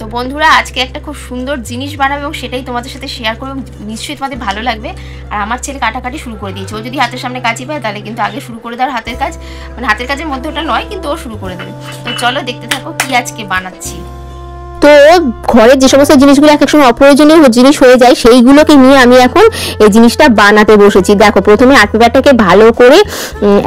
তো বন্ধুরা আজকে একটা খুব সুন্দর জিনিস বানাবো এবং সেটাই তোমাদের সাথে শেয়ার করবো, নিশ্চয়ই তোমাদের ভালো লাগবে। আর আমার ছেলে কাটাকাটি শুরু করে দিয়েছে, ও যদি হাতের সামনে কাঁচি পায় তাহলে কিন্তু আগে শুরু করে দেওয়ার হাতের কাজ, মানে হাতের কাজের মধ্যে ওটা নয়, কিন্তু ও শুরু করে দেবে। তো চলো দেখতে থাকো কি আজকে বানাচ্ছি। তো ঘরে যে সমস্ত জিনিসগুলো এক এক সময় অপ্রয়োজনীয় জিনিস হয়ে যায় সেইগুলোকে নিয়ে আমি এখন এই জিনিসটা বানাতে বসেছি। দেখো প্রথমে আর্ট পেপারটাকে ভালো করে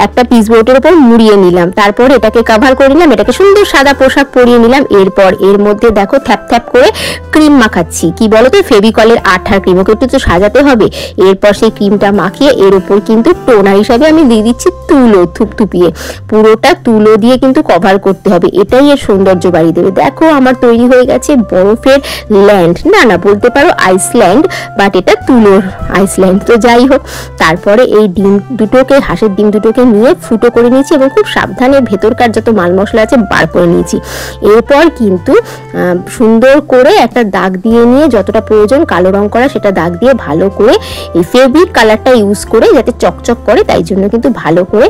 একটা পিস বোর্ডের উপর মুড়িয়ে নিলাম, তারপর এটাকে কভার করে নিলাম, এটাকে সুন্দর সাদা পোশাক পরিয়ে নিলাম। এরপর এর মধ্যে দেখো থ্যাপ থ্যাপ করে ক্রিম মাখাচ্ছি, কি বলতো ফেভিকলের আঠার ক্রিম, ওকে একটু তো সাজাতে হবে। এরপর সেই ক্রিমটা মাখিয়ে এর উপর কিন্তু টোনার হিসাবে আমি দিয়ে দিচ্ছি তুলো, থুপথুপিয়ে পুরোটা তুলো দিয়ে কিন্তু কভার করতে হবে, এটাই এর সৌন্দর্য বাড়িয়ে দেবে। দেখো আমার তৈরি হয়ে গেছে বরফের ল্যান্ড, না বলতে পারো আইসল্যান্ড, বাট এটা তুলোর আইসল্যান্ড। তো যাই হোক, তারপরে এই ডিম দুটোকে, হাঁসের ডিম দুটোকে নিয়ে ফুটো করে নিয়েছি এবং খুব সাবধানে ভেতরকার যত মাল মশলা আছে বার করে নিয়েছি। এরপর কিন্তু সুন্দর করে একটা দাগ দিয়ে নিয়ে, যতটা প্রয়োজন কালো রং করা সেটা দাগ দিয়ে ভালো করে এই ফেব্রিক কালারটা ইউজ করে যাতে চকচক করে, তাই জন্য কিন্তু ভালো করে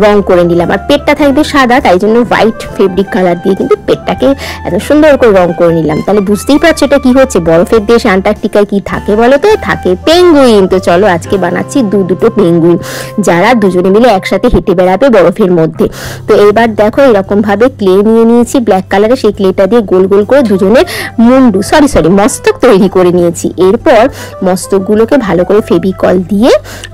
রং করে নিলাম। আর পেটটা থাকবে সাদা, তাই জন্য হোয়াইট ফেব্রিক কালার দিয়ে কিন্তু পেটটাকে এত সুন্দর করে রং করে নিলাম। তাহলে বুঝতেই পারছো এটা কি হচ্ছে, বরফের দেশ অ্যান্টার্কটিকায় কি থাকে বলো তো, থাকে পেঙ্গুইন। তো চলো আজকে বানাচ্ছি দুটো পেঙ্গুইন, যারা দুজনে মিলে একসাথে হেঁটে বেড়াবে বরফের মধ্যে। তো এবার দেখো এরকম ভাবে ক্লে নিয়ে নিয়েছি ব্ল্যাক কালারে, সেই ক্লেটা দিয়ে গোল গোল করে দুজনের মুন্ডু মস্তক তৈরি করে নিয়েছি। এরপর মস্তকগুলোকে ভালো করে ফেভিকল দিয়ে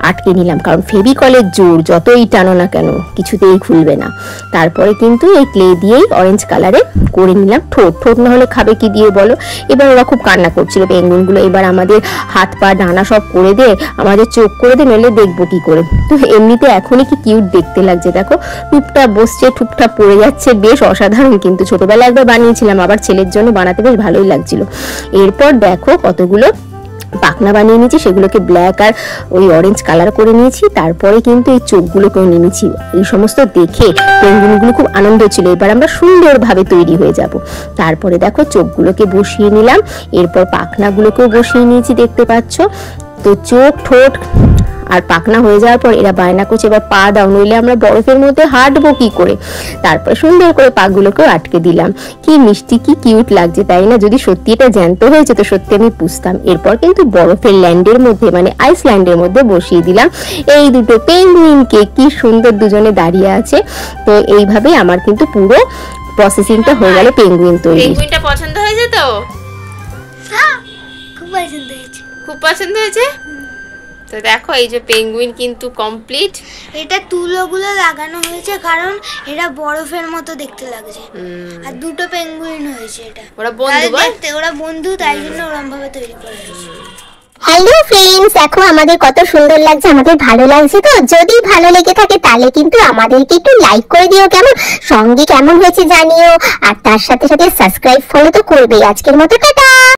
আটকে নিলাম, কারণ ফেভিকলের জোর যতই টানো না কেন কিছুতেই খুলবে না। তারপরে কিন্তু এই ক্লে দিয়েই অরেঞ্জ কালারে করে নিলাম ঠোঁট না হলে খাবে কি দিয়ে বলো। এবার ওরা খুব কান্না করছিল পেঙ্গুইনগুলো, এবার আমাদের হাত পা ডানা সব করে দে, আমাদের চোখ করে দে, নইলে দেখবো কি করে। তো এমনিতে এখনই কি কিউট দেখতে লাগছে, দেখো টুপটা বসছে, টুপটা পড়ে যাচ্ছে, বেশ অসাধারণ। কিন্তু ছোটবেলায় একবার বানিয়েছিলাম, আবার ছেলের জন্য বানাতে বেশ ভালোই লাগছিল। এরপর দেখো কতগুলো পাখনা বানিয়ে নিয়েছি, সেগুলোকে ব্ল্যাক আর ওই অরেঞ্জ কালার করে নিয়েছি। তারপরে কিন্তু এই চোখগুলোকেও নিয়ে নিয়েছি। এই সমস্ত দেখে পেঙ্গুইনগুলো খুব আনন্দ ছিল, এবার আমরা সুন্দরভাবে তৈরি হয়ে যাব। তারপরে দেখো চোখগুলোকে বসিয়ে নিলাম, এরপর পাখনাগুলোকেও বসিয়ে নিয়েছি, দেখতে পাচ্ছ। তো চোখ, ঠোঁট আর পাখনা হয়ে যাওয়ার পর এরা বায়না করছে এবার পা দাও, নইলে আমরা বরফের মধ্যে হাঁটবো কি করে। তারপর সুন্দর করে পাগুলোকেও আটকে দিলাম। কি মিষ্টি, কি কিউট লাগছে তাই না? যদি সত্যি এটা জ্যান্ত হয়েছে তো সত্যি আমি পুষতাম। এরপর কিন্তু বরফের ল্যান্ডের মধ্যে, মানে আইসল্যান্ডের মধ্যে বসিয়ে দিলাম এই দুটো পেঙ্গুইনকে, কি সুন্দর দুজনে দাঁড়িয়ে আছে। তো এইভাবেই আমার কিন্তু পুরো প্রসেসিংটা হয়ে গেল পেঙ্গুইন তৈরি। পেঙ্গুইনটা পছন্দ হয়েছে তো? খুব পছন্দ হয়েছে, খুব পছন্দ হয়েছে। তো দেখো এই যে পেঙ্গুইন কিন্তু কমপ্লিট। এটা তুলোগুলো লাগানো হয়েছে কারণ এটা বরফের মতো দেখতে লাগছে। আর দুটো পেঙ্গুইন হয়েছে, এটা ওরা বন্ধু, ওরা বন্ধু, তাই জন্য ওরকম ভাবে তৈরি করা হয়েছে। হ্যালো ফ্রেন্ডস, দেখো আমাদের কত সুন্দর লাগছে, আমাদের ভালো লাগছে। তো যদি ভালো লেগে থাকে তাহলে কিন্তু আমাদেরকে একটু লাইক করে দিও, কেমন সঙ্গে কেমন হয়েছে জানিও, আর তার সাথে সাথে সাবস্ক্রাইব ফলো তো করবেই। আজকের মতো টাটা।